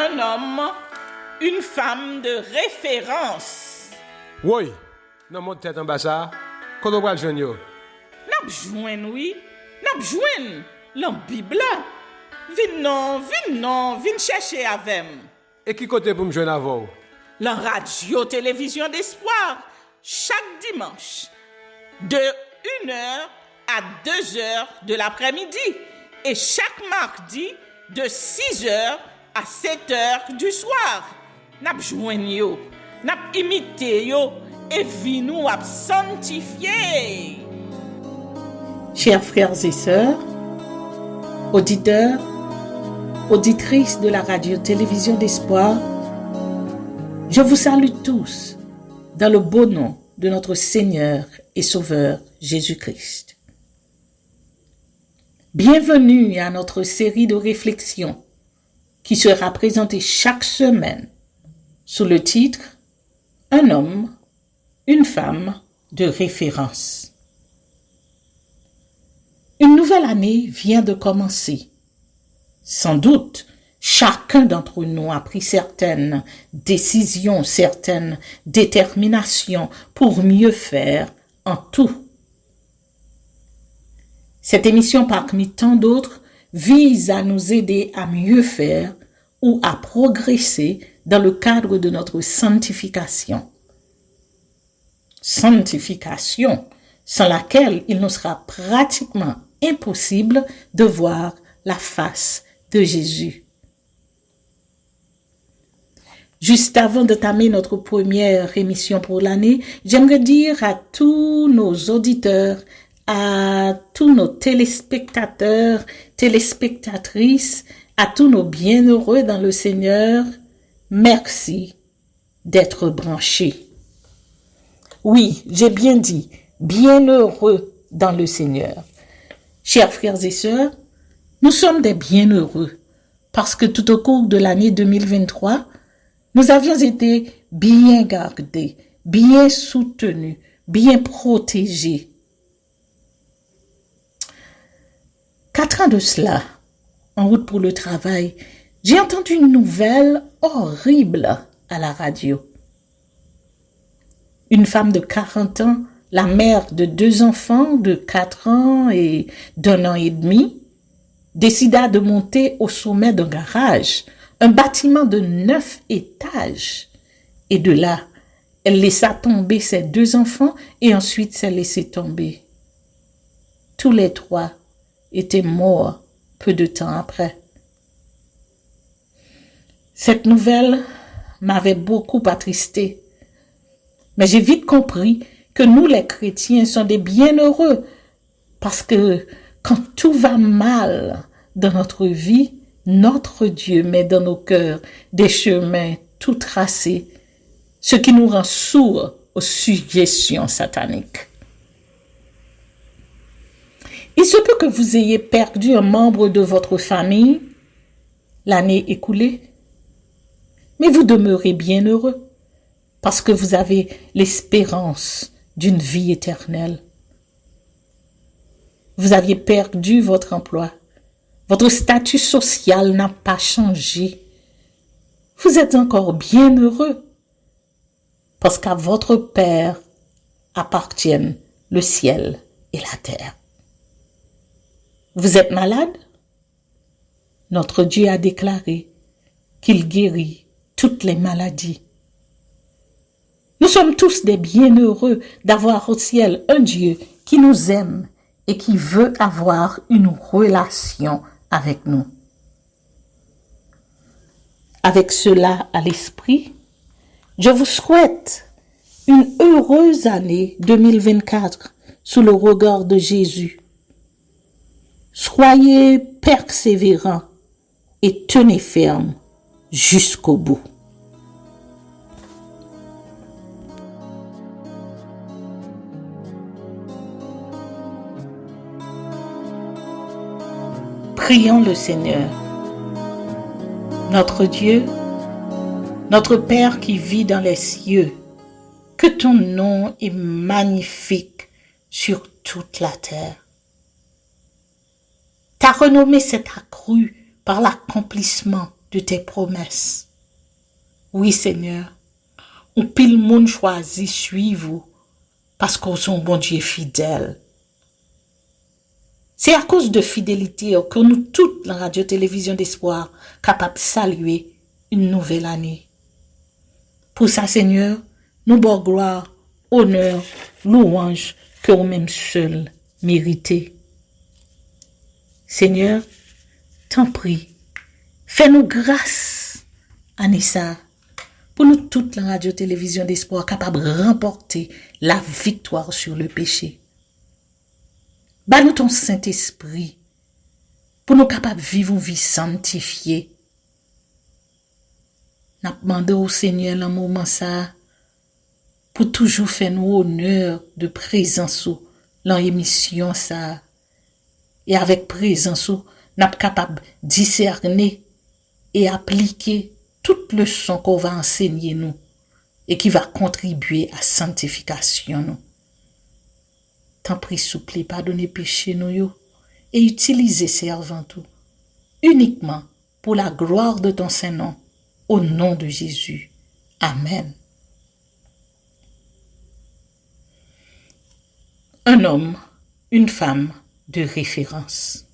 un homme, une femme de référence. Oui, dans mon tête en bas ça, quand on va le jeune yo. N'a jouen oui, n'a jouen la Bible. Vin chercher avec. Et qui côté pour me joindre avant? La radio télévision d'espoir chaque dimanche de 1h à 2h de l'après-midi et chaque mardi de 6h à 7h du soir. N'a jouen yo, n'a imité yo et vi nous a sanctifier. Chers frères et sœurs, auditeurs, auditrices de la radio-télévision d'Espoir, je vous salue tous dans le beau nom de notre Seigneur et Sauveur Jésus-Christ. Bienvenue à notre série de réflexions qui sera présentée chaque semaine sous le titre « Un homme, une femme de référence ». Une nouvelle année vient de commencer. Sans doute, chacun d'entre nous a pris certaines décisions, certaines déterminations pour mieux faire en tout. Cette émission, parmi tant d'autres, vise à nous aider à mieux faire ou à progresser dans le cadre de notre sanctification. Sanctification sans laquelle il nous sera pratiquement impossible de voir la face de Jésus. Juste avant d'entamer notre première émission pour l'année, j'aimerais dire à tous nos auditeurs, à tous nos téléspectateurs, téléspectatrices, à tous nos bienheureux dans le Seigneur, merci d'être branchés. Oui, j'ai bien dit, bienheureux dans le Seigneur. Chers frères et sœurs, nous sommes des bienheureux parce que tout au cours de l'année 2023, nous avions été bien gardés, bien soutenus, bien protégés. 4 ans de cela, en route pour le travail, j'ai entendu une nouvelle horrible à la radio. Une femme de 40 ans, la mère de 2 enfants de 4 ans et d'1 an et demi, décida de monter au sommet d'un garage, un bâtiment de 9 étages. Et de là, elle laissa tomber ses 2 enfants et ensuite s'est laissée tomber. Tous les 3 étaient morts peu de temps après. Cette nouvelle m'avait beaucoup attristé. Mais j'ai vite compris que nous, les chrétiens, sommes des bienheureux parce que quand tout va mal dans notre vie, notre Dieu met dans nos cœurs des chemins tout tracés, ce qui nous rend sourds aux suggestions sataniques. Il se peut que vous ayez perdu un membre de votre famille l'année écoulée, mais vous demeurez bienheureux parce que vous avez l'espérance d'une vie éternelle. Vous aviez perdu votre emploi. Votre statut social n'a pas changé. Vous êtes encore bienheureux parce qu'à votre Père appartiennent le ciel et la terre. Vous êtes malade? Notre Dieu a déclaré qu'il guérit toutes les maladies. Nous sommes tous des bienheureux d'avoir au ciel un Dieu qui nous aime et qui veut avoir une relation avec nous. Avec cela à l'esprit, je vous souhaite une heureuse année 2024 sous le regard de Jésus. Soyez persévérants et tenez ferme jusqu'au bout. Prions le Seigneur. Notre Dieu, notre Père qui vit dans les cieux, que ton nom est magnifique sur toute la terre. Ta renommée s'est accrue par l'accomplissement de tes promesses. Oui, Seigneur, on pile monde choisi suivre parce qu'on sont bon Dieu fidèle. C'est à cause de fidélité que nous toutes, la radio-télévision d'espoir, capables de saluer une nouvelle année. Pour ça, Seigneur, nous bon gloire, honneur, louange que nous-mêmes seuls méritez. Seigneur, t'en prie, fais-nous grâce, Anissa, pour nous toute la radio-télévision d'espoir capable de remporter la victoire sur le péché. Bas-nous ton Saint-Esprit pour nous capables de vivre une vie sanctifiée. N'a demandé au Seigneur dans moment ça pour toujours faire nous honneur de présence dans l'émission ça. Et avec présence n'a capable discerner et appliquer toute leçon qu'on va enseigner nous et qui va contribuer à sanctification nous. T'en prie, souple, pardonnez péché nous yo, et utilisez servant tout, uniquement pour la gloire de ton Saint-Nom, au nom de Jésus. Amen. Un homme, une femme de référence.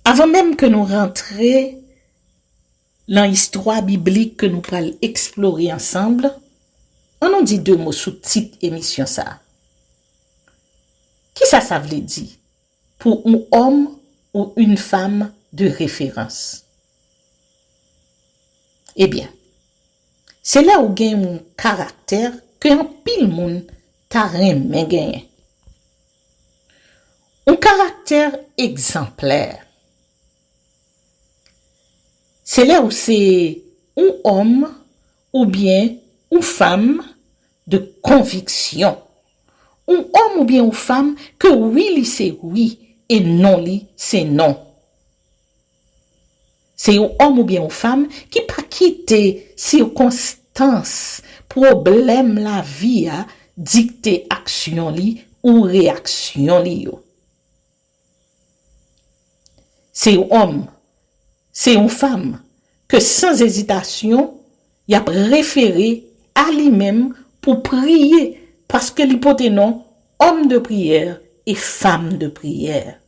Avant même que nous rentrions dans l'histoire biblique que nous allons explorer ensemble, on en dit 2 mots sous titre émission ça. Qui ça veut dire pour un homme ou une femme de référence? Eh bien, c'est là où gagne un caractère que un pile monde t'a remè gagné. Un caractère exemplaire. C'est là où c'est un homme ou bien une femme de conviction. Un homme ou bien une femme que oui, c'est oui et non, c'est non. C'est un homme ou bien une femme qui pas quitter circonstances, problème la vie a dicter action li ou réaction li yo. C'est un homme, c'est une femme que sans hésitation, y a référé à lui-même pour prier parce que l'hypothèse non, homme de prière et femme de prière.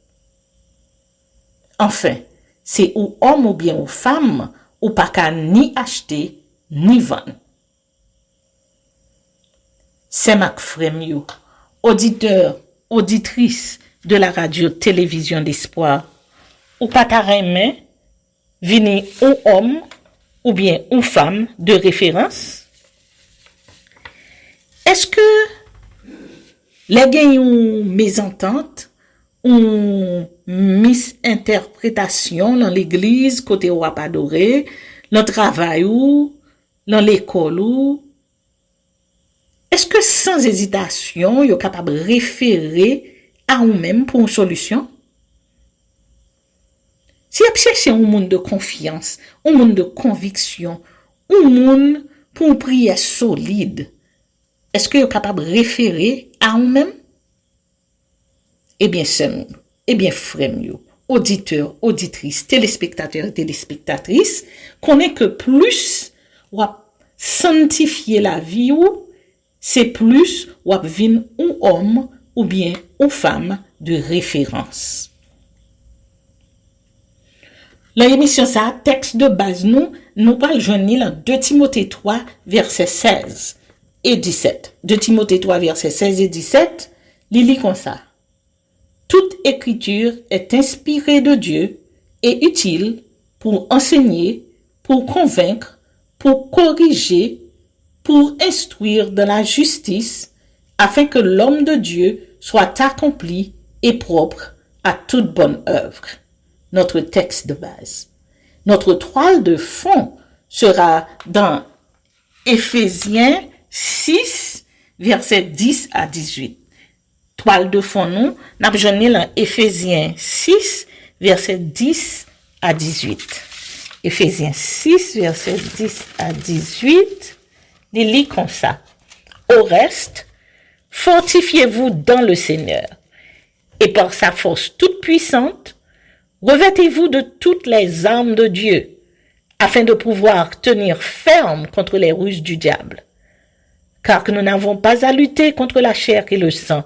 Enfin, c'est ou homme ou bien ou femme ou pas qu'à ni acheter ni vendre. C'est Mac Fremio, auditeur, auditrice de la radio-télévision d'espoir, ou pas ta remè, vini un homme ou bien une femme de référence. Est-ce que les gagne une mésentente, une misinterprétation dans l'église côté ou pas adoré, dans le travail ou dans l'école ou est-ce que sans hésitation, vous êtes capable de référer à vous-même pour une solution? Si vous cherchez un monde de confiance, un monde de conviction, un monde pour une prière solide, est-ce que vous êtes capable de référer à vous-même? Eh bien, frère, auditeurs, auditrices, téléspectateurs et téléspectatrices, connaît que plus ou sanctifier la vie ou c'est plus ou vin un homme ou bien une femme de référence. L'émission ça, texte de base nous parle joindre dans 2 Timothée 3, verset 16 et 17. 2 Timothée 3, verset 16 et 17, lit comme ça. Toute écriture est inspirée de Dieu et utile pour enseigner, pour convaincre, pour corriger, pour instruire dans la justice, afin que l'homme de Dieu soit accompli et propre à toute bonne œuvre. Notre texte de base. Notre toile de fond sera dans Éphésiens 6, versets 10 à 18. Toile de fond, nous, n'a besoin dans Éphésiens 6, versets 10 à 18. Éphésiens 6, versets 10 à 18. Il lit comme ça. Au reste, fortifiez-vous dans le Seigneur et par sa force toute puissante, Revêtez-vous de toutes les armes de Dieu, afin de pouvoir tenir ferme contre les ruses du diable. Car que nous n'avons pas à lutter contre la chair et le sang,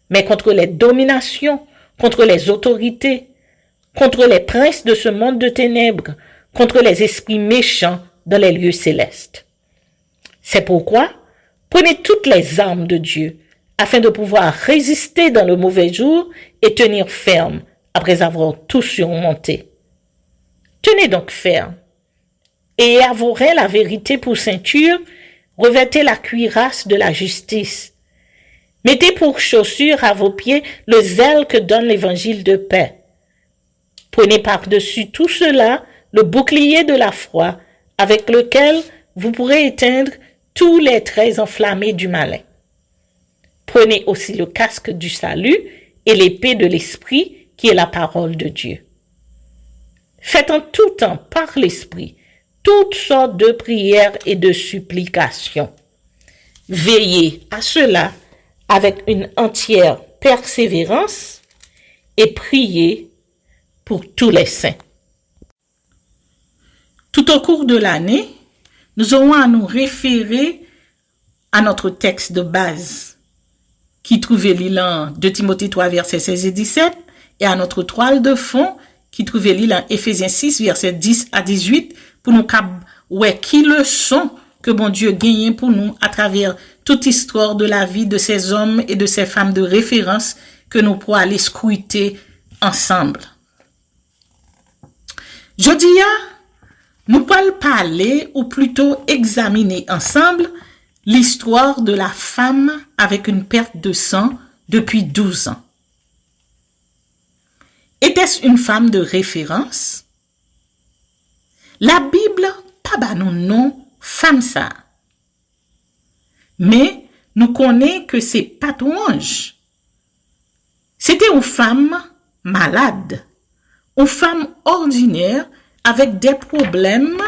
mais contre les dominations, contre les autorités, contre les princes de ce monde de ténèbres, contre les esprits méchants dans les lieux célestes. C'est pourquoi, prenez toutes les armes de Dieu, afin de pouvoir résister dans le mauvais jour et tenir ferme après avoir tout surmonté. Tenez donc ferme. Et à vos reins la vérité pour ceinture, revêtez la cuirasse de la justice. Mettez pour chaussure à vos pieds le zèle que donne l'évangile de paix. Prenez par-dessus tout cela le bouclier de la foi, avec lequel vous pourrez éteindre tous les traits enflammés du malin. Prenez aussi le casque du salut et l'épée de l'esprit, qui est la parole de Dieu. Faites en tout temps par l'esprit toutes sortes de prières et de supplications. Veillez à cela avec une entière persévérance et priez pour tous les saints. Tout au cours de l'année, nous aurons à nous référer à notre texte de base qui trouvait l'île en 2 Timothée 3, versets 16 et 17 et à notre toile de fond qui trouvait l'île en Éphésiens 6, versets 10 à 18 pour nous ouais, qui leçon que bon Dieu gagne pour nous à travers toute histoire de la vie de ces hommes et de ces femmes de référence que nous pourrons aller scruter ensemble. Jeudi, nous allons parler ou plutôt examiner ensemble l'histoire de la femme avec une perte de sang depuis 12 ans. Était-ce une femme de référence? La Bible pas ba nous non femme ça. Mais nous connaissons que c'est pas tout ange. C'était une femme malade, une femme ordinaire avec des problèmes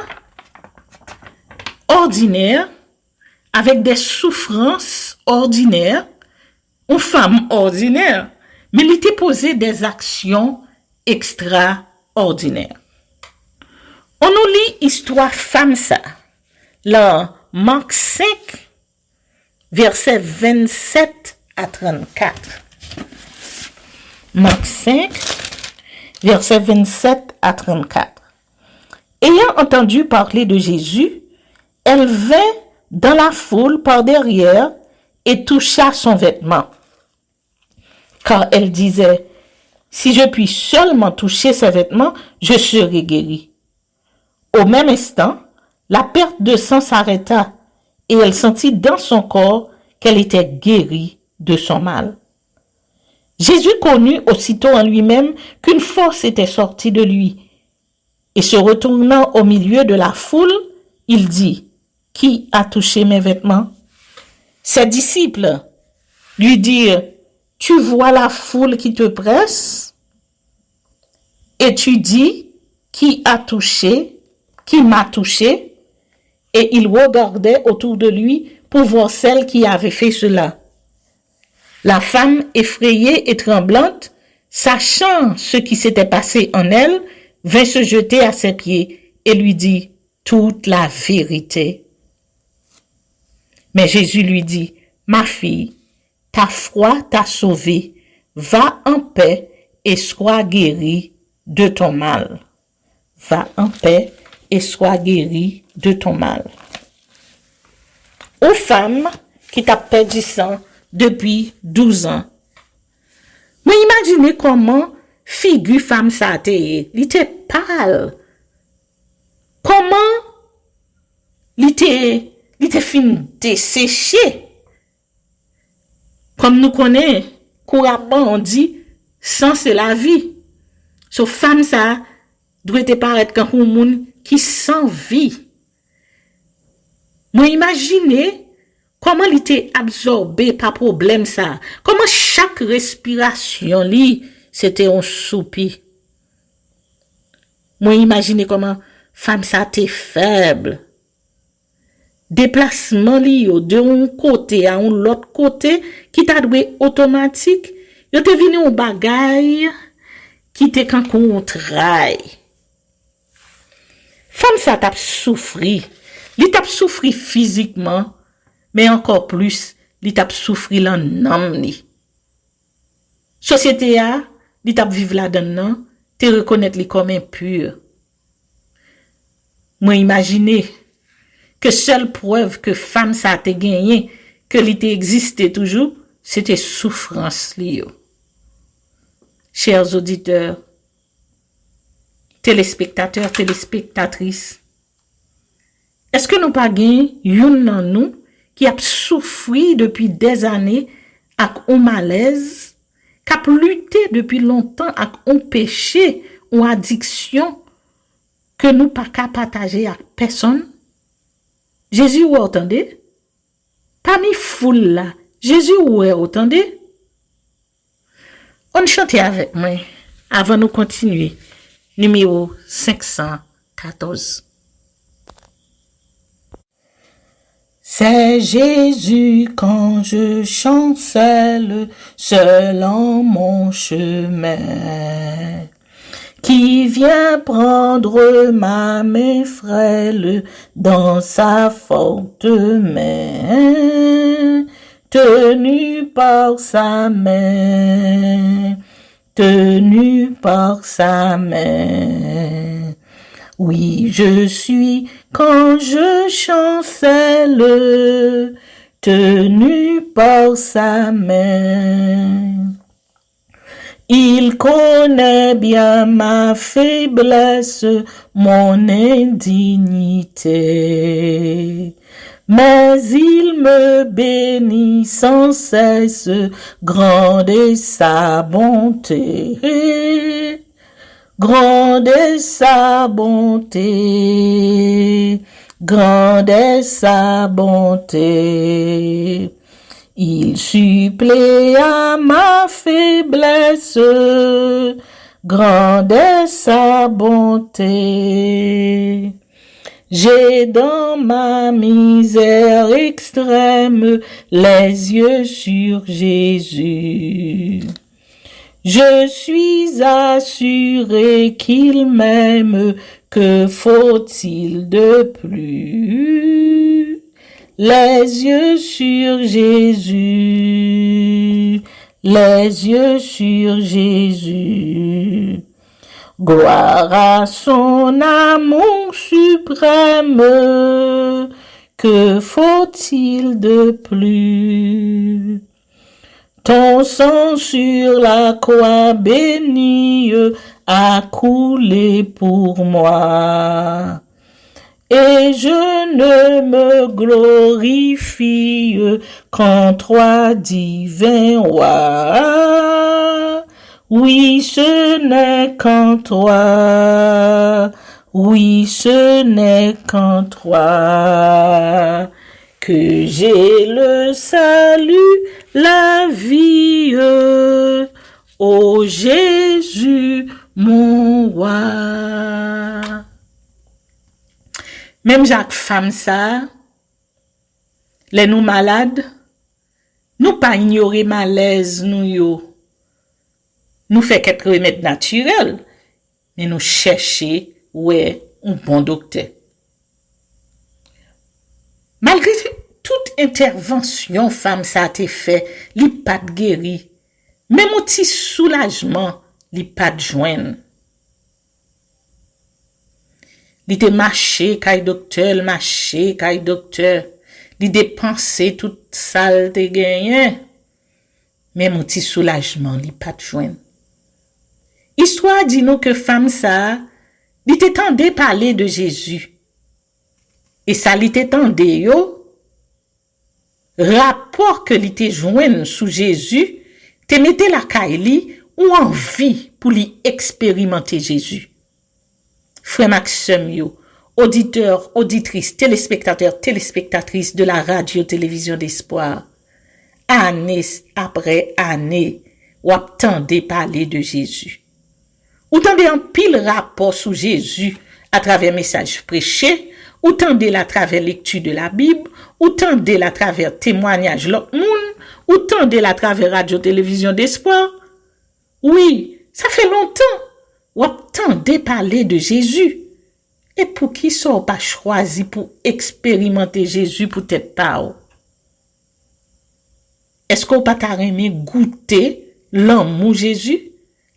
ordinaires, avec des souffrances ordinaires, une femme ordinaire, mais elle était posée des actions extraordinaires. On nous lit histoire femme ça, là, Marc 5, versets 27 à 34. Marc 5, versets 27 à 34. Ayant entendu parler de Jésus, elle vint dans la foule par derrière et toucha son vêtement. Car elle disait, si je puis seulement toucher ses vêtements, je serai guérie. Au même instant, la perte de sang s'arrêta et elle sentit dans son corps qu'elle était guérie de son mal. Jésus connut aussitôt en lui-même qu'une force était sortie de lui et se retournant au milieu de la foule, il dit, « Qui a touché mes vêtements ?» Ses disciples lui dirent, « Tu vois la foule qui te presse et tu dis, qui a touché, qui m'a touché ?» Et il regardait autour de lui pour voir celle qui avait fait cela. La femme, effrayée et tremblante, sachant ce qui s'était passé en elle, vint se jeter à ses pieds et lui dit toute la vérité. Mais Jésus lui dit, « Ma fille, ta foi t'a sauvée, va en paix et sois guérie de ton mal. » Va en paix et sois guérie de ton mal. Aux femmes qui t'a perdu sang depuis 12 ans. Mais imaginez comment figure femme ça était. Il était pâle. Comment il était fin desséché. Comme nous connaissons, couramment on dit, sang c'est la vie. Sauf femme ça doit te paraître comme un monde qui sans vie. Moi imaginez comment il était absorbé par problème ça. Comment chaque respiration li c'était un soupir. Moi imaginez comment femme ça était faible. Déplacement li yo de un côté à un l'autre côté qui t'a doué automatique. Yo te venu un bagay qui te quand qu'on travail. Femme ça t'a souffri. Li t'a souffri physiquement, mais encore plus, li t'a souffri l'âme li. Société a, li t'a vivre là-dedans, te reconnaître li comme impur. Moi imaginer que seule preuve que femme ça te gagné, que li te existé toujours, c'était souffrance li yo. Chers auditeurs, téléspectateurs, téléspectatrices, est-ce que nous pas gain yon nan nous qui a souffri depuis des années avec un malaise, qui a lutté depuis longtemps avec un péché ou addiction que nous pas qu'à partager avec personne? Jésus ou entendez? Parmi foule là, Jésus ou entendez? On chante avec moi avant nous continuer. Numéro 514. C'est Jésus quand je chancelle seul en mon chemin, qui vient prendre ma main frêle dans sa forte main, tenue par sa main, tenue par sa main. Oui, je suis quand je chancelle, tenu par sa main. Il connaît bien ma faiblesse, mon indignité, mais il me bénit sans cesse, grande est sa bonté. Grande est sa bonté, grande est sa bonté. Il supplée à ma faiblesse, grande est sa bonté. J'ai dans ma misère extrême les yeux sur Jésus. Je suis assuré qu'il m'aime, que faut-il de plus? Les yeux sur Jésus, les yeux sur Jésus. Gloire à son amour suprême, que faut-il de plus? Ton sang sur la croix bénie a coulé pour moi. Et je ne me glorifie qu'en toi, divin roi. Oui, ce n'est qu'en toi. Oui, ce n'est qu'en toi que j'ai le salut, la vie, ô Jésus, mon roi. Même Jacques femme ça, les nous malades, nous pas ignorer malaise nous yo. Nous fait quelques remèdes naturels, mais nous chercher ouais un bon docteur. Malgré toute intervention femme ça a été fait, li pas de guéri. Même un petit soulagement, li pas de joindre. Li te marché kay docteur, marché kay docteur. Li dépenser tout ça te gagné. Même un petit soulagement, li pas de joindre. Histoire dit nous que femme ça, li te tendait parler de Jésus. Et ça li te tendait yo, rapport que li te joindre sous Jésus, te mette la kaili ou envie pour li expérimenter Jésus. Frère Maxime yo, auditeurs, auditrices, téléspectateurs, téléspectatrices de la radio-télévision d'espoir, année après année, ou attendez parler de Jésus. Ou tendez un pile rapport sous Jésus à travers messages prêchés, ou tendez à travers lecture de la Bible, ou tendez à travers témoignages l'autre monde, ou tendez à travers radio-télévision d'espoir. Oui, ça fait longtemps. ou attendez parler de Jésus. Et pour qui sont pas choisi pour expérimenter Jésus pour tête pas? Est-ce qu'on pas aimé goûter l'amour Jésus,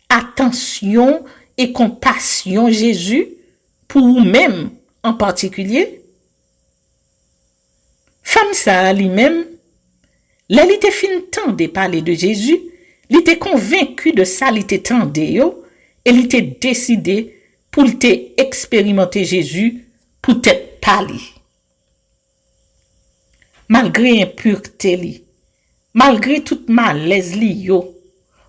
attention et compassion Jésus pour vous-même en particulier? Femme ça lui-même, là il était fin temps de parler de Jésus, il était convaincu de ça, il était tendé yo, et il était décidé pour expérimenter Jésus pour t'être parler. Malgré impureté li, malgré toute malaise li yo,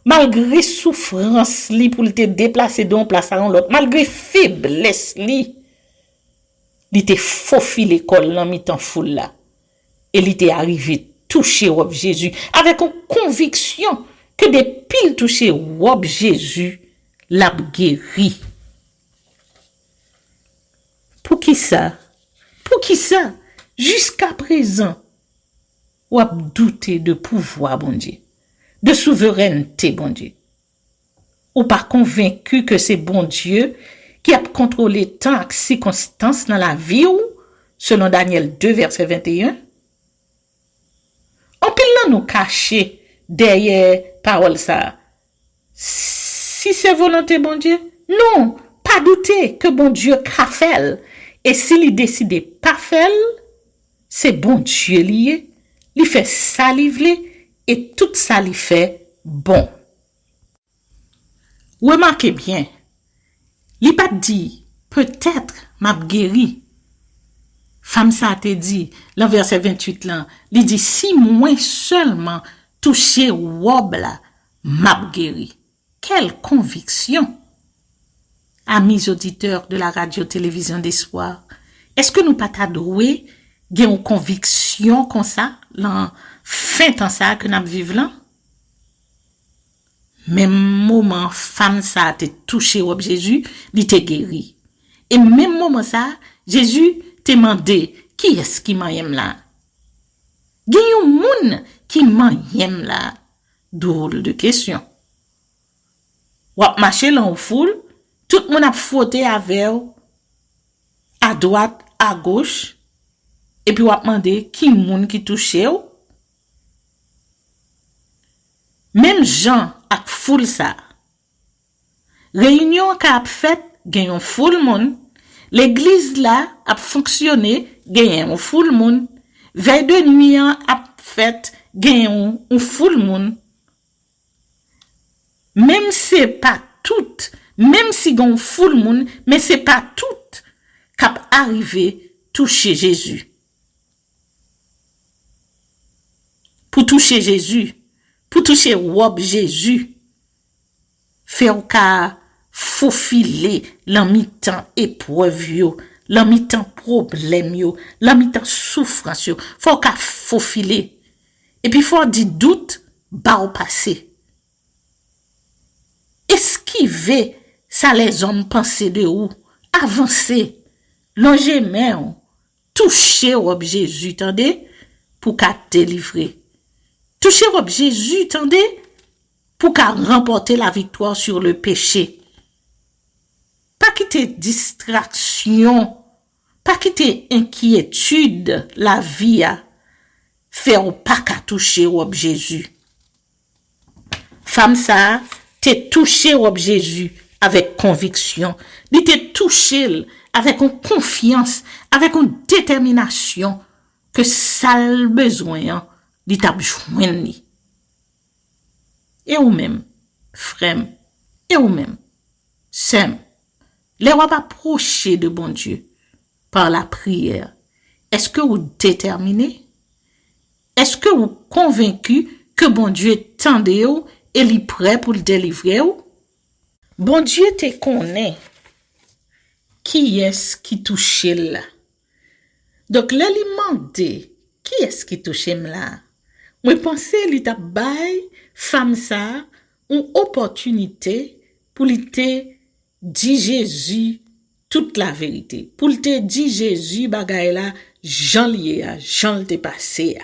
malgré souffrance li pour te déplacer d'un place à l'autre, malgré faiblesse li, il était faufilé l'école dans mi-temps foule là. Et il était arrivé toucher Rob Jésus avec une conviction que des piles toucher Rob Jésus l'a guéri. Pour qui ça? Pour qui ça? Jusqu'à présent, ou a douté de pouvoir, bon Dieu, de souveraineté, bon Dieu. Ou pas convaincu que c'est bon Dieu qui a contrôlé tant et circonstances dans la vie ou, selon Daniel 2, verset 21. En pile là nous cacher derrière parole ça. Si c'est volonté, bon Dieu, non, pas douter que bon Dieu qu'a fait. Et s'il décide pas faire, c'est bon Dieu lié. Il fait ça livrer et tout ça lui fait bon. Remarquez bien, il pas dit peut-être m'a guéri. Femme ça te dit, dans verset 28 là, il dit si moi seulement toucher robe là, m'a guéri. Quelle conviction! Amis auditeurs de la radio-télévision d'espoir, est-ce que nous pas t'adouer une conviction comme ça, dans fin temps ça que nous vivons là? Même moment femme ça te touché au Jésus, il te guéri. Et même moment ça, Jésus te demandé qui est-ce qui m'aime là? Gen yon moun qui m'aime là? Drôle de question. Wap marcher dans la foule, tout le monde a frotté avec à droite, à gauche, et puis wap demandé qui moun qui touche ou? Même Jean a foule ça. Réunion qu'a fait, gen yon foule moun. L'église là a fonctionné, gen yon foule moun. Veille de nuit a fait, gen yon foule moun. Même c'est pas tout, même si gon foule moun, mais c'est pas tout cap arrivé toucher Jésus. Pour toucher Jésus, pour toucher robe Jésus, faire ka faufiler l'en mi-temps épreuve yo, l'en mi-temps problème yo, l'en mi-temps souffrance yo, faut ka faufiler. Et puis faut dire doute ba au passé. Esquiver ça les hommes penser de ou, avancer, longer main, toucher robe Jésus, tendez, pour qu'à délivrer. Toucher robe Jésus, tendez, pour qu'à remporter la victoire sur le péché. Pas quitter distraction, pas quitter inquiétude, la vie a, faire pas qu'à toucher robe Jésus. Femme ça, t'es touché au Jésus avec conviction, il t'es touché avec une confiance, avec une détermination que ça a besoin, il t'a besoin. Et ou même, frère, et ou même, Sam, les rois approcher de bon Dieu par la prière. Est-ce que vous déterminez? Est-ce que vous convaincu que bon Dieu tendez ou et il est prêt pour le délivrer ou? Bon Dieu te connaît. Qui est-ce qui touche là? Donc là, il demande, qui est-ce qui touche là? Moi, pense il t'a bail femme ça, une opportunité pour lui te dire Jésus toute la vérité. Pour lui te dire Jésus bagay là, Jean lié, Jean te passé.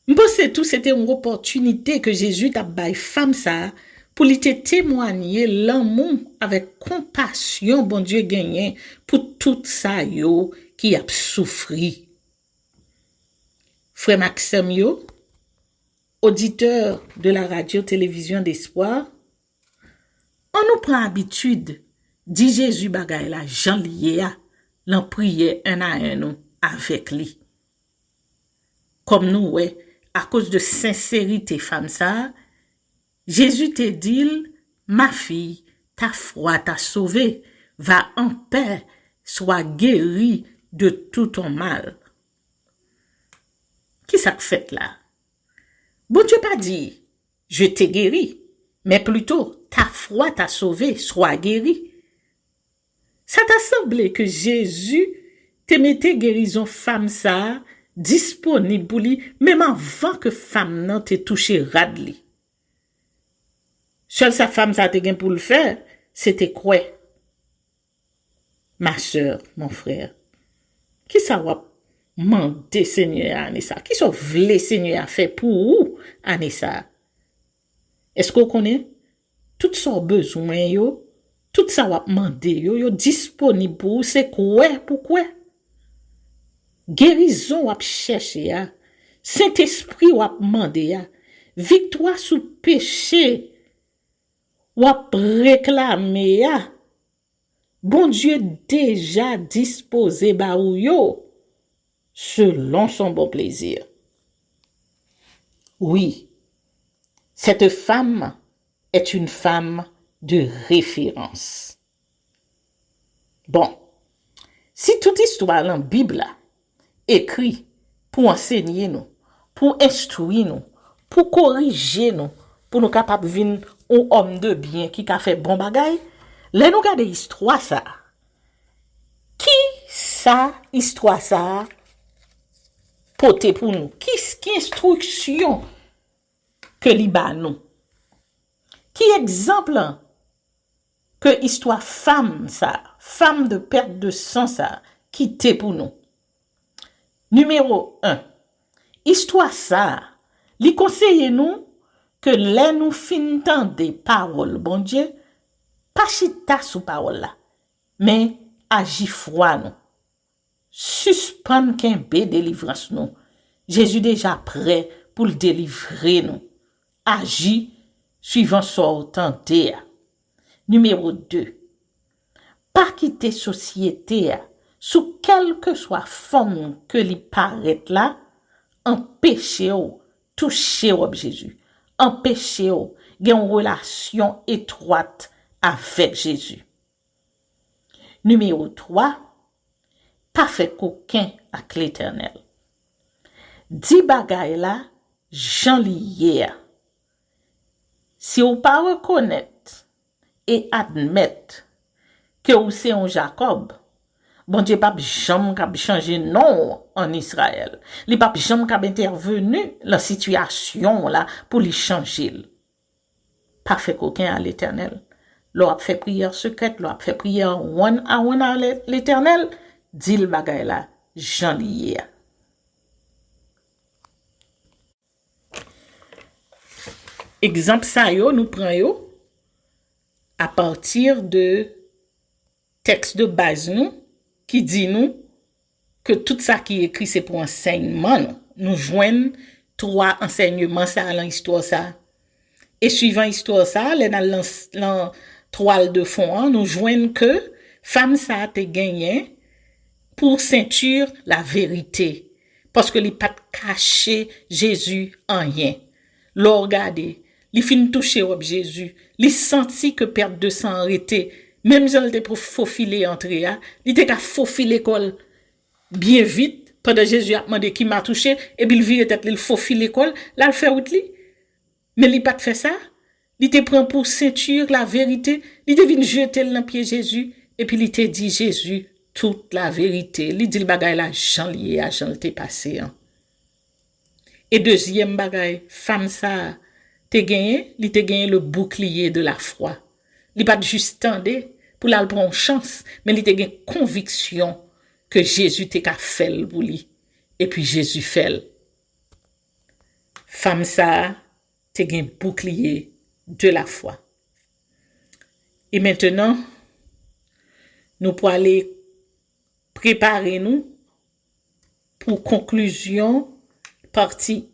Bon, c'est tout, c'était une opportunité que Jésus t'a bail femme ça pour lui te témoigner l'amour avec compassion, bon Dieu gagné, pour tout ça yo qui a souffri. Frère Maxime yo, auditeur de la radio-télévision d'espoir, on nous prend habitude, dit Jésus bagay la Jean lié a, l'en prier un à un nous avec lui. Comme nous, ouais, à cause de sincérité femme ça, Jésus te dit, ma fille, ta foi t'a sauvée, va en paix, sois guérie de tout ton mal. Qui ça que fait là? Bon Dieu pas dit, je t'ai guéri, mais plutôt, ta foi t'a sauvé, sois guéri. Ça t'a semblé que Jésus te mettait guérison femme ça, disponible pour lui, même avant que femme nan te touché radli. Seule sa femme ça te gen pour le faire, c'était quoi? Ma sœur, mon frère, qui ça va mandé Seigneur Anessa? Qui ça vle Seigneur a fait pour ou Anessa? Est-ce qu'on connaît? Tout son besoin yo, tout ça va mandé yo disponible pour c'est quoi? Pourquoi? Guérison wap chercher ya, Saint-Esprit wap mande ya, victoire sous péché wap réclamer ya. Bon Dieu déjà disposé ba ou yo selon son bon plaisir. Oui, cette femme est une femme de référence. Bon, si toute histoire dans la Bible écrit pour enseigner nous, pour instruire nous, pour corriger nous, pour nous capables de venir un homme de bien qui a fait bon bagay, là nous garder histoire ça. Qui ça histoire ça porter pour nous? Qui instruction que li ba nous? Qui exemple que histoire femme ça, femme de perte de sang ça, qui t'est pour nous? Numéro 1. Histoire ça, li conseille nous que les nous fin tande parole bon Dieu, pas chita sous parole là, mais agi froid nous. Suspend kembe délivrance nous. Jésus déjà prêt pour le délivrer nous. Agi suivant son tente. Numéro 2. Pas quitter société sous quelque soit forme que li paraît là, empêcher ou toucher au Jésus, empêcher ou gen une relation étroite avec Jésus. Numéro 3, pas fait qu'aucun avec l'Éternel. Di bagay la, Jean liye. Si ou pas reconnaître et admettre que ou c'est un Jacob, bon Dieu pas jamais cap changer non en Israël. Li pas jamais cap intervenu la situation là pour lui changer. Pas fait qu'aucun à l'Éternel. L'on a fait prière secrète, l'on a fait prière one à l'Éternel, dit le bagay là, Jean liye. Exemple ça yo nous prend yo à partir de texte de base nous qui dit nous que tout ça qui est écrit c'est pour enseignement nous joignent trois enseignements ça dans l'histoire ça et suivant l'histoire ça dans toile de fond nous joignent que femme ça te gagné pour ceinture la vérité parce que li pas caché Jésus en rien l'on regardé li fin touché au Jésus li senti que perte de sang arrêté même Jean était pour faufiler entrer il était qu'à faufiler l'école bien vite pendant Jésus a demandé qui m'a touché et puis il vire tête il faufile l'école là il fait route li mais il pas fait ça il te prend pour ceinture la vérité il te vient jeter dans pied Jésus et puis il te dit Jésus toute la vérité il dit le bagay la Jean lié à Jean te passé et deuxième bagay femme ça te gagné le bouclier de la foi il pas juste tendé pour la prendre chance mais il te gagné conviction que Jésus te ka fait pour lui et puis Jésus fait femme ça te gagné bouclier de la foi Et maintenant, nous pour aller préparer nous pour conclusion partie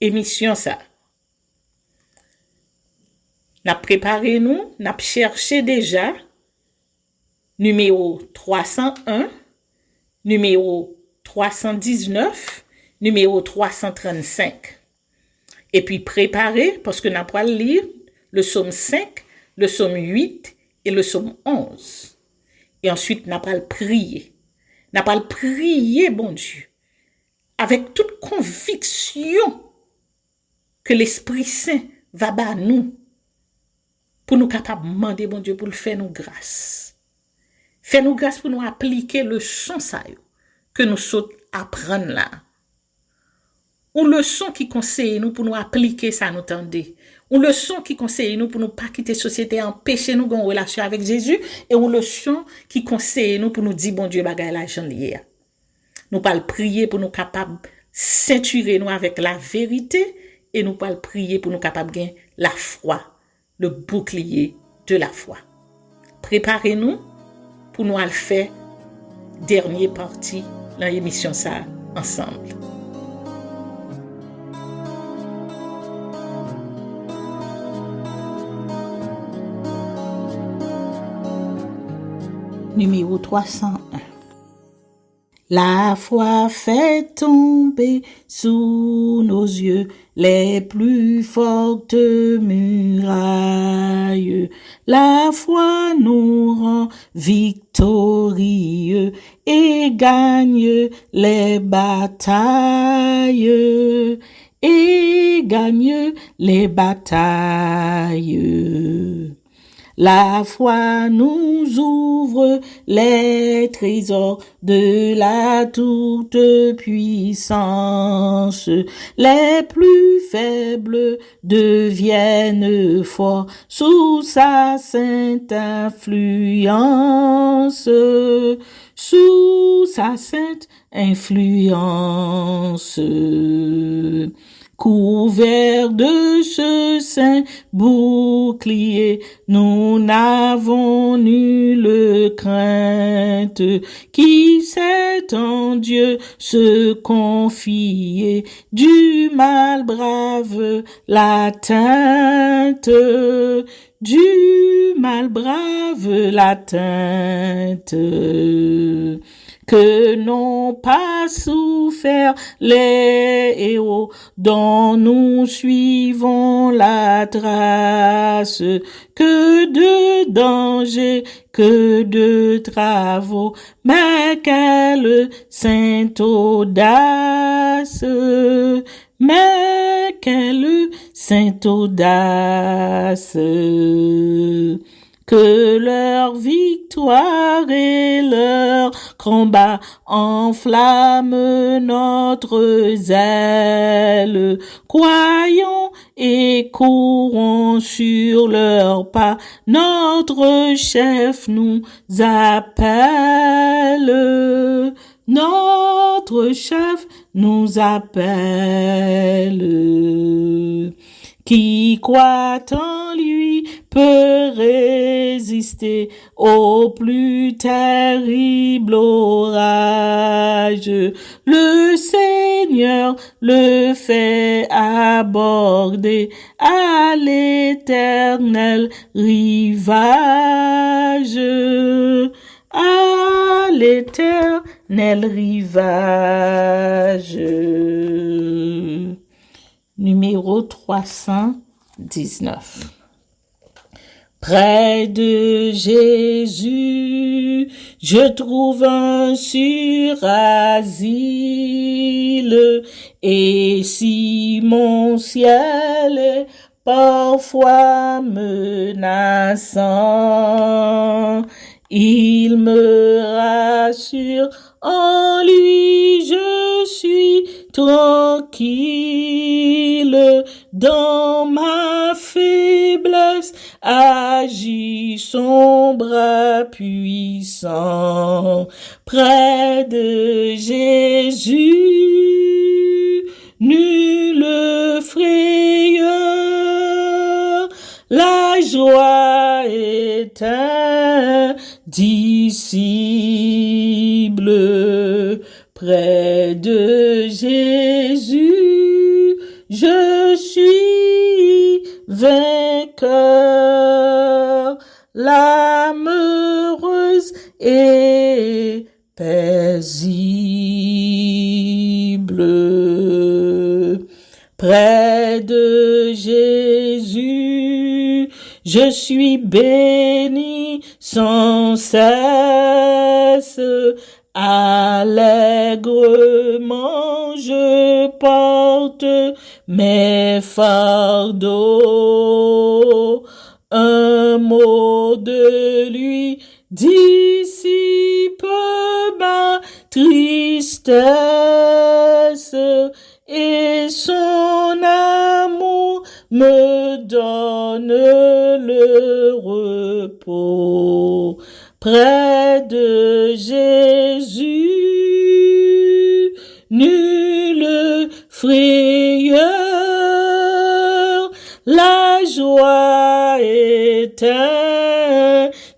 émission ça. N'a préparé nous, n'a cherché déjà numéro 301, numéro 319, numéro 335. Et puis préparer, parce que n'a pas lire le psaume 5, le psaume 8 et le psaume 11. Et ensuite, n'a pas le prier. N'a pas le prier, bon Dieu, avec toute conviction que l'Esprit Saint va bas nous, pour nous capables de demander, bon Dieu, pour le faire nous grâce. Faire nous grâce pour nous appliquer le son ça que nous sautons apprendre là. Ou le son qui conseille nous pour nous appliquer ça nous tendez. Ou le son qui conseille nous pour nous pas quitter société, empêcher nous en relation avec Jésus. Et ou le son qui conseille nous pour nous dire, bon Dieu, bagay la j'en lié. Nous pas le prier pour nous capables ceinturer nous avec la vérité. Et nous pas le prier pour nous capables gagner la foi. Le bouclier de la foi. Préparez-nous pour nous le faire dernière partie dans l'émission ça ensemble. Numéro 301. La foi fait tomber sous nos yeux les plus fortes murailles. La foi nous rend victorieux et gagne les batailles. Et gagne les batailles. La foi nous ouvre les trésors de la toute-puissance. Les plus faibles deviennent forts sous sa sainte influence. Sous sa sainte influence. Couverts de ce saint bouclier, nous n'avons nulle crainte. Qui sait en Dieu se confier, du mal brave l'atteinte. Du mal brave l'atteinte. Que n'ont pas souffert les héros dont nous suivons la trace. Que de dangers, que de travaux, mais quelle sainte audace. Mais quelle sainte audace. Que leur victoire et leur combat enflamment notre zèle. Croyons et courons sur leurs pas. Notre chef nous appelle. Notre chef nous appelle. Qui croit en lui peut résister au plus terrible orage. Le Seigneur le fait aborder à l'éternel rivage. À l'éternel rivage. Numéro 319. Près de Jésus, je trouve un sûr asile, et si mon ciel est parfois menaçant, il me rassure, en lui je suis tranquille. Dans ma faiblesse agit son bras puissant. Près de Jésus, nulle frayeur, la joie est est un disciple près de Jésus. Je suis vainqueur, l'âme heureuse et paisible. Près de Jésus, je suis béni sans cesse. Allègrement je porte mes fardeaux. Un mot de lui dissipe ma tristesse et son amour me donne le repos. Près de Jésus, nulle frayeur, la joie est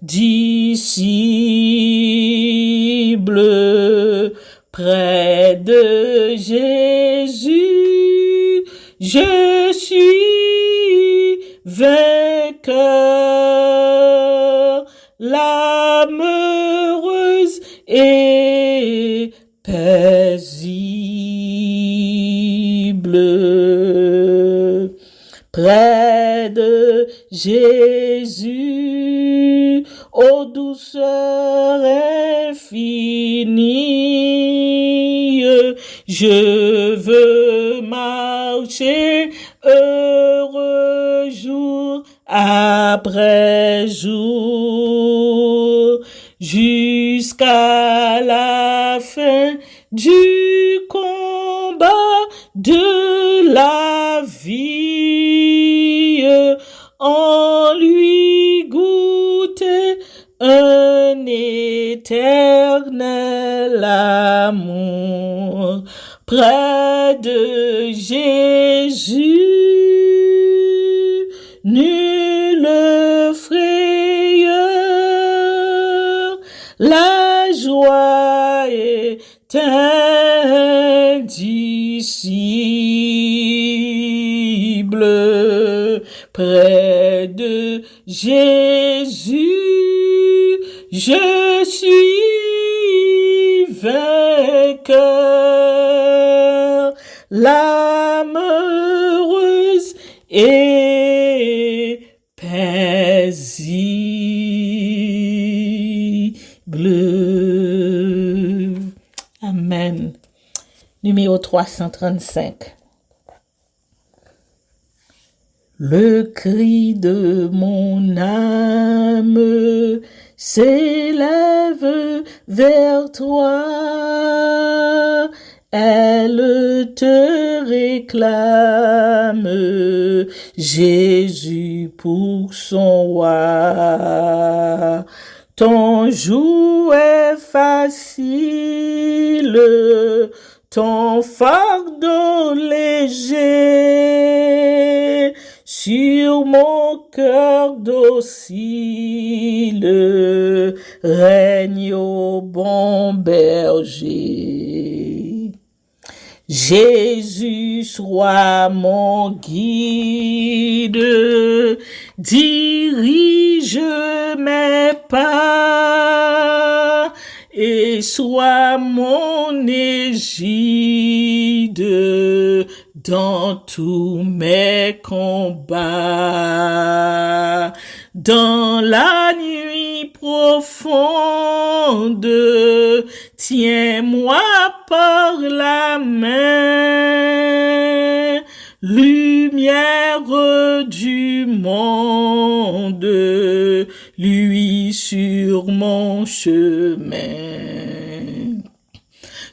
indicible. Près de Jésus, je suis vainqueur, l'âme heureuse et paisible. Près de Jésus, ô douceur infinie, je veux marcher heureux jour après jour, jusqu'à la fin du combat de la vie, en lui goûter un éternel amour. Près de Jésus, nulle frayeur, la joie est indicible. Près de Jésus, je suis vainqueur, l'âme heureuse et paisible. Amen. Numéro 335. Le cri de mon âme s'élève vers toi. Elle te réclame, Jésus pour son roi. Ton joug est facile, ton fardeau léger, sur mon cœur docile, règne au bon berger. Jésus soit mon guide, dirige mes pas et sois mon égide dans tous mes combats. Dans la nuit profonde, tiens-moi par la main, lumière du monde, lui sur mon chemin.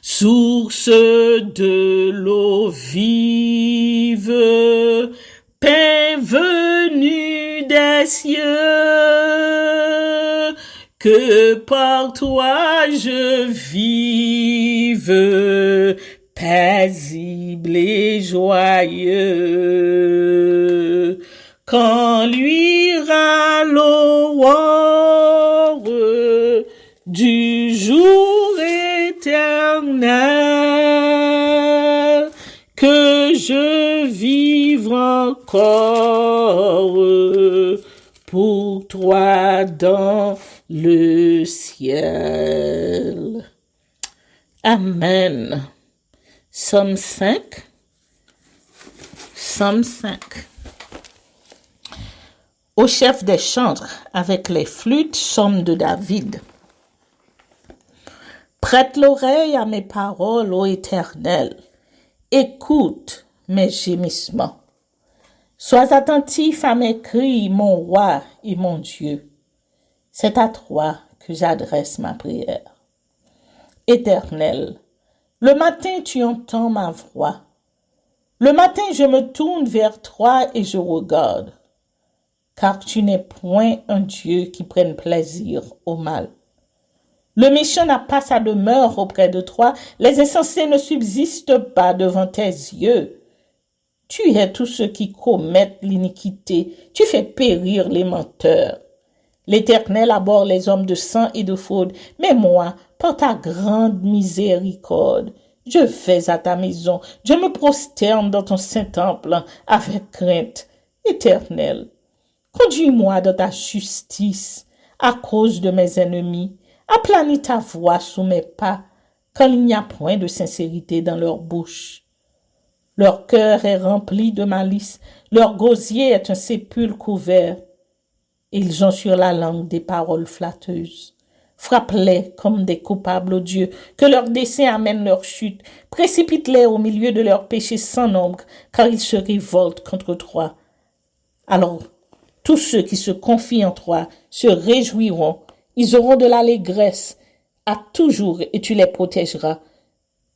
Source de l'eau vive, pain venu des cieux, que par toi je vive, paisible et joyeux. Quand luira l'aurore du jour éternel, que je vive encore pour toi dans le ciel. Amen. Psaume 5. Psaume 5. Au chef des chantres, avec les flûtes, psaume de David. Prête l'oreille à mes paroles, ô Éternel. Écoute mes gémissements. Sois attentif à mes cris, mon roi et mon Dieu. C'est à toi que j'adresse ma prière. Éternel, le matin tu entends ma voix. Le matin je me tourne vers toi et je regarde. Car tu n'es point un Dieu qui prenne plaisir au mal. Le méchant n'a pas sa demeure auprès de toi, les insensés ne subsistent pas devant tes yeux. Tu hais tous ceux qui commettent l'iniquité, tu fais périr les menteurs. L'Éternel abhorre les hommes de sang et de fraude, mais moi, par ta grande miséricorde, je vais à ta maison, je me prosterne dans ton saint temple avec crainte. Éternel, conduis-moi dans ta justice à cause de mes ennemis. Aplanis ta voix sous mes pas, quand il n'y a point de sincérité dans leur bouche. Leur cœur est rempli de malice, leur gosier est un sépulcre ouvert. Ils ont sur la langue des paroles flatteuses. Frappe-les comme des coupables odieux, que leur dessein amène leur chute. Précipite-les au milieu de leurs péchés sans nombre, car ils se révoltent contre toi. Alors, tous ceux qui se confient en toi se réjouiront. Ils auront de l'allégresse à toujours et tu les protégeras.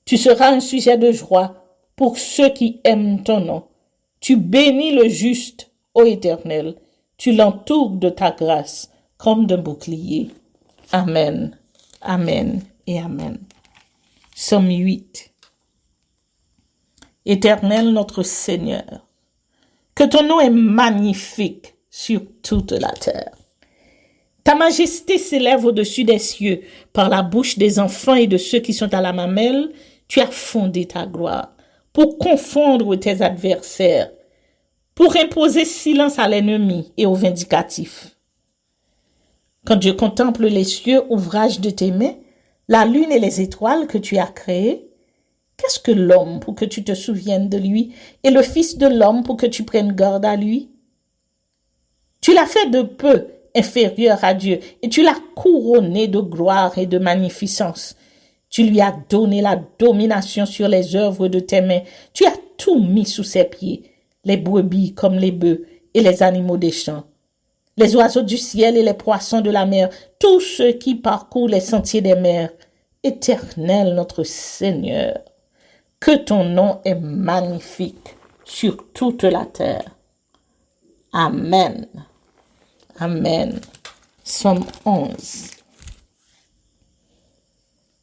Tu seras un sujet de joie pour ceux qui aiment ton nom. Tu bénis le juste, ô Éternel. Tu l'entoures de ta grâce comme d'un bouclier. Amen, amen et amen. Psaume 8. Éternel notre Seigneur, que ton nom est magnifique sur toute la terre. Ta majesté s'élève au-dessus des cieux. Par la bouche des enfants et de ceux qui sont à la mamelle, tu as fondé ta gloire pour confondre tes adversaires, pour imposer silence à l'ennemi et aux vindicatifs. Quand je contemple les cieux, ouvrage de tes mains, la lune et les étoiles que tu as créées, qu'est-ce que l'homme pour que tu te souviennes de lui et le fils de l'homme pour que tu prennes garde à lui? Tu l'as fait de peu inférieur à Dieu et tu l'as couronné de gloire et de magnificence. Tu lui as donné la domination sur les œuvres de tes mains. Tu as tout mis sous ses pieds, les brebis comme les bœufs et les animaux des champs, les oiseaux du ciel et les poissons de la mer, tous ceux qui parcourent les sentiers des mers. Éternel notre Seigneur, que ton nom est magnifique sur toute la terre. Amen. Amen. Psaume 11.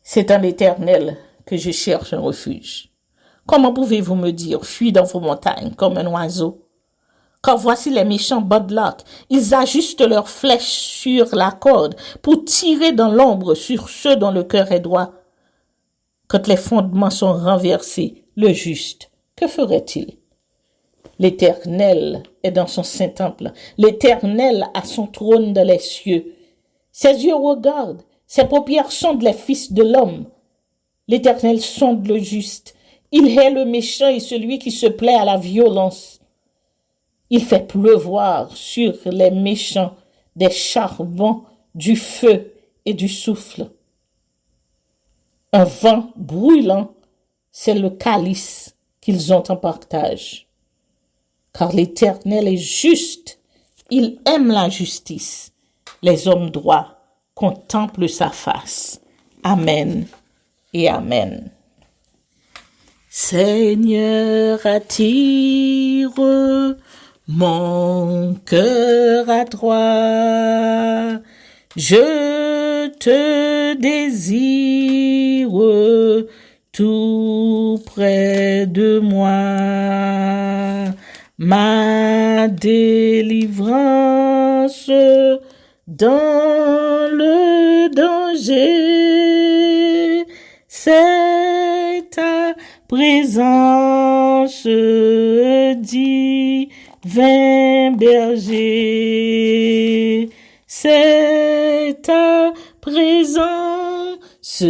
C'est en l'Éternel que je cherche un refuge. Comment pouvez-vous me dire, fuis dans vos montagnes comme un oiseau? Car voici les méchants bodlocs, ils ajustent leurs flèches sur la corde pour tirer dans l'ombre sur ceux dont le cœur est droit. Quand les fondements sont renversés, le juste, que ferait-il? L'Éternel est dans son saint temple. L'Éternel a son trône dans les cieux. Ses yeux regardent, ses paupières sondent les fils de l'homme. L'Éternel sonde le juste. Il hait le méchant et celui qui se plaît à la violence. Il fait pleuvoir sur les méchants des charbons, du feu et du souffle. Un vent brûlant, c'est le calice qu'ils ont en partage. Car l'Éternel est juste, il aime la justice. Les hommes droits contemplent sa face. Amen et amen. Seigneur, attire mon cœur à toi. Je te désire tout près de moi. Ma délivrance dans le danger, c'est ta présence, divin berger. C'est ta présence,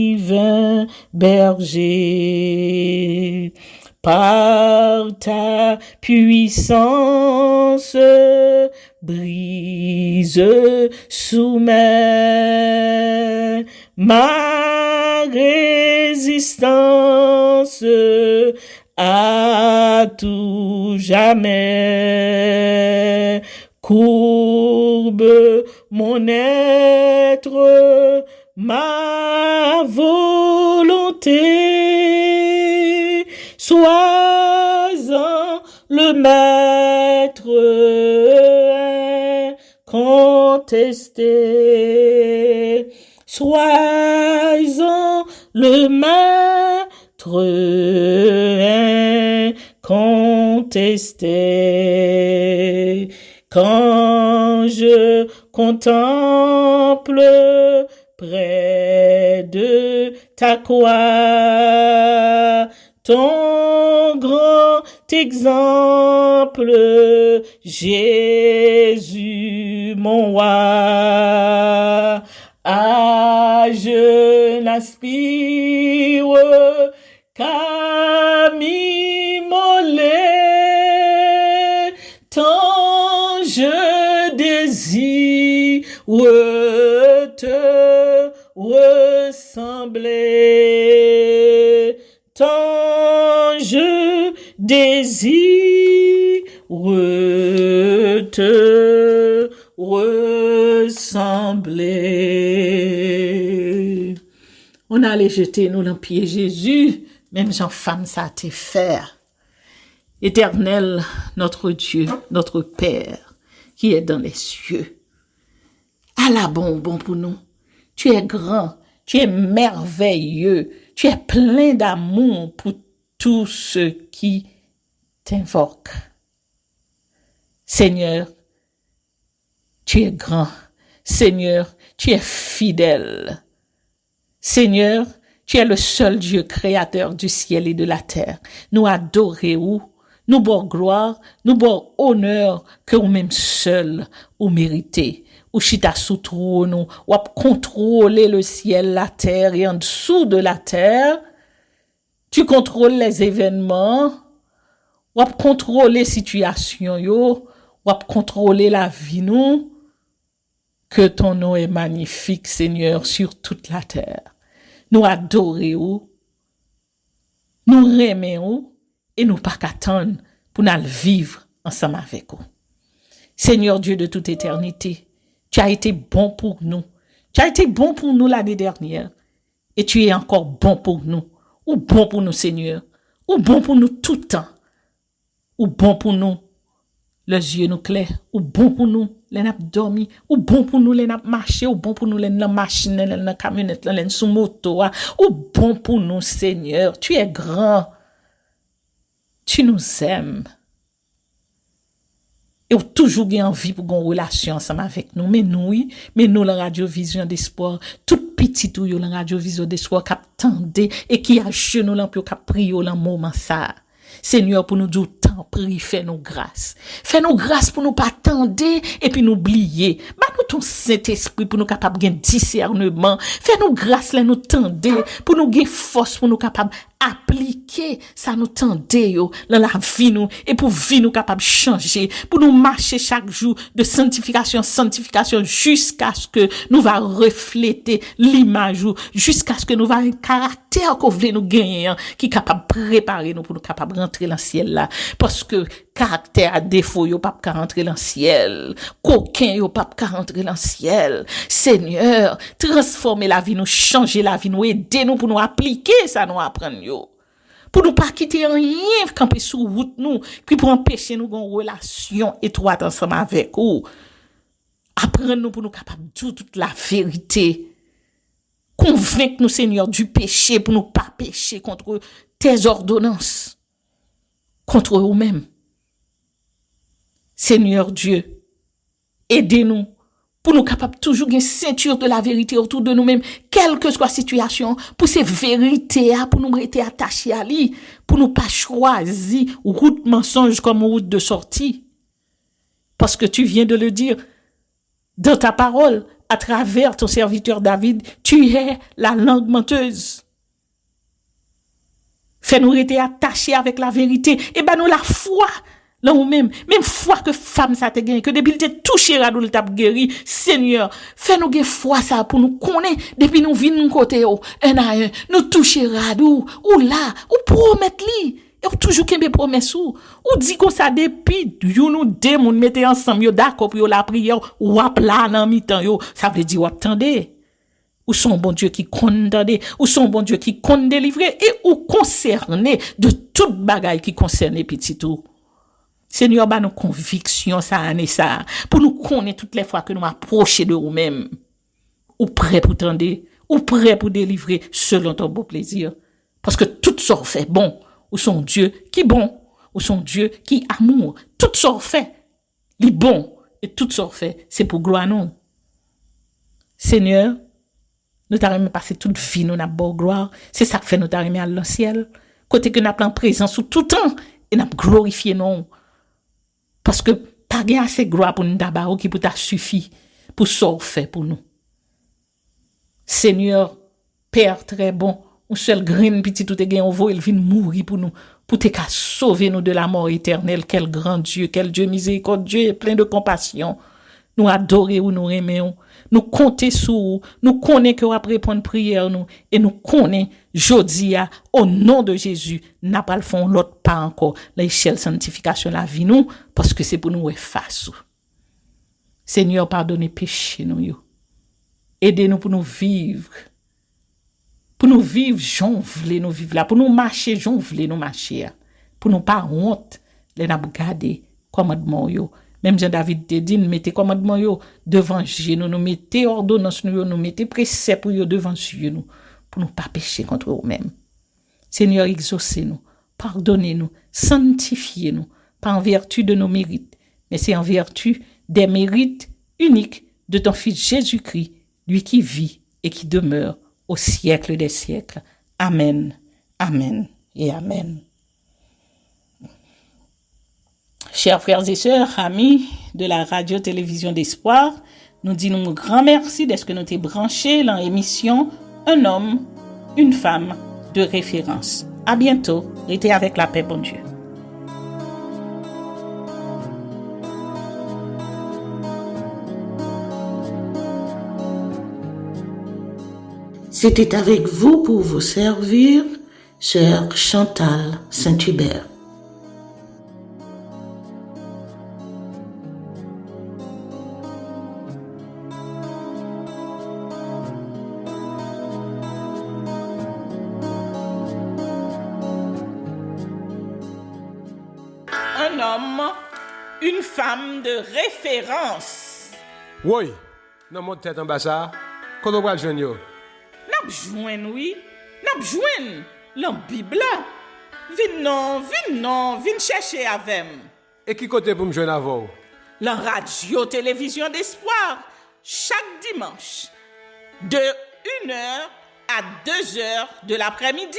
divin berger. Par ta puissance, brise, soumets ma résistance à tout jamais. Courbe mon être, ma volonté, sois-en le maître incontesté. Sois-en le maître incontesté. Quand je contemple près de ta croix ton grand exemple, Jésus mon roi. Ah, je n'aspire qu'à m'immoler, tant je désire te ressembler, tant je désire te ressembler. On allait jeter nous dans pied Jésus, même Jean femme ça t'est faire. Éternel, notre Dieu, notre Père, qui est dans les cieux. Allah bon pour nous. Tu es grand, tu es merveilleux, tu es plein d'amour pour tous ceux qui t'invoquent. Seigneur, tu es grand. Seigneur, tu es fidèle. Seigneur, tu es le seul Dieu créateur du ciel et de la terre. Nous adorons, nous bon gloire, nous bon honneur que ou même seul ou mérité. Ou chita sous trône, ou contrôler le ciel, la terre et en dessous de la terre. Tu contrôles les événements, ou contrôler les situations, ou contrôler la vie nous. Que ton nom est magnifique, Seigneur, sur toute la terre. Nous adorons, nous aimons et nous pas qu'attendre pour nous vivre ensemble avec vous. Seigneur Dieu de toute éternité, tu as été bon pour nous. Tu as été bon pour nous l'année dernière. Et tu es encore bon pour nous. Ou bon pour nous, Seigneur. Ou bon pour nous tout le temps. Ou bon pour nous, les yeux nous clairs. Ou bon pour nous, les nappes dormi. Ou bon pour nous, les nappes marcher. Ou bon pour nous, les nappes machine, les nappes camionnette, les nappes sous moto. Ou bon pour nous, Seigneur. Tu es grand. Tu nous aimes. Et ou toujours gen envie pour gon relation ensemble avec nous. Mais nous la Radio Vision d'Espoir, tout petit ou yo la Radio Vision d'Espoir k'ap tande et qui a genou lan pour k'ap prier lan moment ça. Seigneur, pour nous dire tant prie, fais-nous grâce. Fais-nous grâce pour nous pas attendre et puis nous oublier. Bah nous ton Saint-Esprit pour nous capable gain discernement. Fais-nous grâce là nous tendre pour nous gain force pour nous capable appliquer ça nous tende yo dans la vie nous et pour vie nous capable changer pour nous marcher chaque jour de sanctification jusqu'à ce que nous va refléter l'image jusqu'à ce que nous va un caractère qu'on veut nous gagner qui capable préparer nous pour nous capable rentrer dans le ciel là parce que caractère à défaut yo pas rentrer dans le ciel coquin yo pas rentrer dans le ciel. Seigneur, transformer la vie nous, changer la vie nous, aider nous pour nous appliquer ça nous apprendre yo. Pour nous pas quitter rien camper sur route nous, puis pour empêcher nous une relation étroite ensemble avec vous. Apprendre nous pour nous capable de dire toute la vérité. Convaincre nous Seigneur du péché pour nous pas pécher contre tes ordonnances. Contre nous-mêmes. Seigneur Dieu, aidez-nous pour nous capables toujours une ceinture de la vérité autour de nous-mêmes, quelle que soit la situation, pour ces vérités, pour nous rester attachés à lui, pour nous pas choisir route mensonge comme route de sortie. Parce que tu viens de le dire dans ta parole, à travers ton serviteur David, tu es la langue menteuse. Fais-nous rester attachés avec la vérité. Et ben nous la foi. Là ou même foi que femme ça te gagne, que depuis te touché radou le tap guéri, Seigneur, fais-nous gagner foi ça pour nous connaître, depuis nous vinn côté un à un, nous toucher radou, ou là, ou promettre li, et ou toujours kembe promesse ou dit comme ça depuis, you nous deux moun mettez ensemble, yo d'accord pour la prière, ou ap là dans mi-temps yo, ça veut dire ou attendez. Ou son bon Dieu qui condamne, ou son bon Dieu qui compte délivrer, et ou concerné de toute bagaille qui concerne petit tout. Seigneur, bah nos convictions, ça, année ça, pour nous connaître toutes les fois que nous approchons de nous-mêmes, ou prêt pour tendre, ou prêt pour délivrer selon ton beau plaisir. Parce que tout ça fait bon, ou son Dieu qui bon, ou son Dieu qui amour, tout ça fait, les bon, et tout ça fait, c'est pour gloire nous. Seigneur, nous t'arrêtons passer toute vie, nous n'avons pas gloire, c'est ça qui fait nous t'arrêter à le ciel, côté que nous avons présence sous tout temps, et nous avons glorifié nous. Parce que pas gain assez gloire pour nous d'abord qui pour t'a suffi pour ça fait pour nous. Seigneur, Père très bon, un seul grain petit tout est gain on il vient mourir pour nous pour te sauver nous de la mort éternelle. Quel grand Dieu, quel Dieu miséricordieux et plein de compassion. Nous adorer ou nous aimer, nous compter sur, nous connaît que après répondre prière nous et nous connaît jodi a au nom de Jésus n'a pas le fond l'autre pas encore l'échelle sanctification la vie nous parce que c'est pour nous face. Seigneur pardonnez péché nous yo. Aidez-nous pour nous vivre. Pour nous vivre, j'en voulais nous vivre là, pour nous marcher, j'en voulais nous marcher. Pour nous pas honte, les n'a garder commandement yo. Même Jean-David te dit, nous mettez commandement yo devant genou, nous mettez ordonnance nous mettez précepte yo devant nous pour nous pas pécher contre nous-mêmes. Seigneur, exaucez-nous, pardonnez-nous, sanctifiez-nous, pas en vertu de nos mérites, mais c'est en vertu des mérites uniques de ton Fils Jésus-Christ, lui qui vit et qui demeure au siècle des siècles. Amen, amen et amen. Chers frères et sœurs, amis de la radio-télévision d'Espoir, nous disons un grand merci d'être que nous t'es branchés dans l'émission Un homme, une femme de référence. À bientôt. Restez avec la paix, bon Dieu. C'était avec vous pour vous servir, sœur Chantal Saint-Hubert. Un homme, une femme de référence. Oui, dans mon tête en bas ça, quand on va le jeune yo. N'a jouen oui, n'a jouen la Bible. Vin chercher avec. Et qui côté pour me joindre avant? La radio télévision d'Espoir chaque dimanche de 1h à 2h de l'après-midi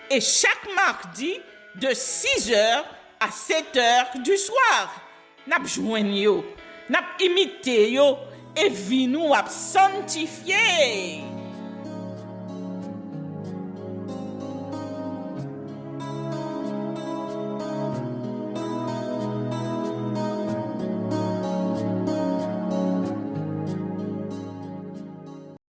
et chaque mardi de 6h à 7h du soir. N'a jouen yo, n'a imité yo et vi nous à sanctifier.